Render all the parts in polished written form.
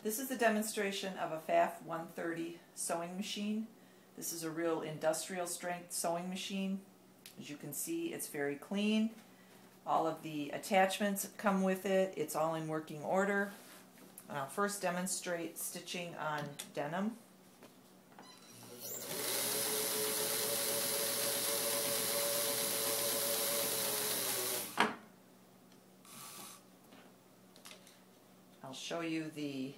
This is a demonstration of a Pfaff 130 sewing machine. This is a real industrial strength sewing machine. As you can see, it's very clean. All of the attachments come with it. It's all in working order. I'll first demonstrate stitching on denim. I'll show you the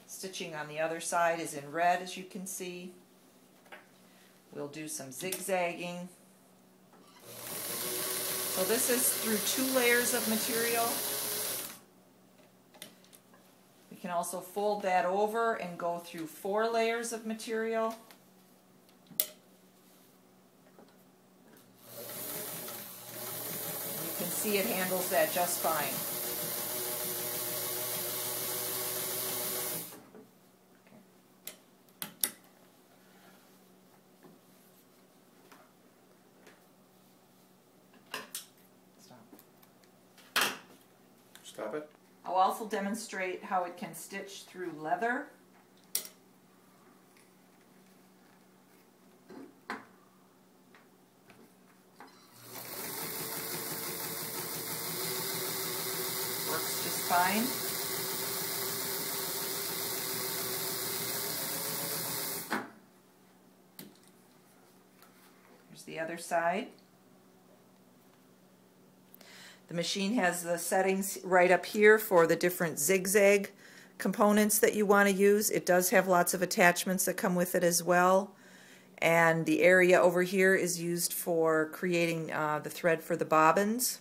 stitching on the other side is in red, as you can see. We'll do some zigzagging. So this is through 2 layers of material. We can also fold that over and go through 4 layers of material. You can see it handles that just fine. Stop it. I'll also demonstrate how it can stitch through leather. Works just fine. Here's the other side. The machine has the settings right up here for the different zigzag components that you want to use. It does have lots of attachments that come with it as well. And the area over here is used for creating the thread for the bobbins.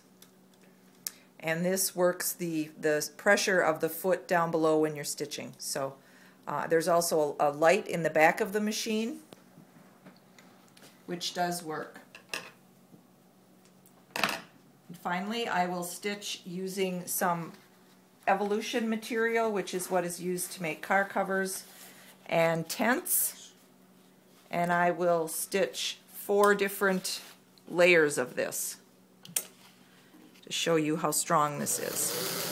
And this works the pressure of the foot down below when you're stitching. So there's also a light in the back of the machine, which does work. And finally, I will stitch using some evolution material, which is what is used to make car covers and tents. And I will stitch 4 different layers of this to show you how strong this is.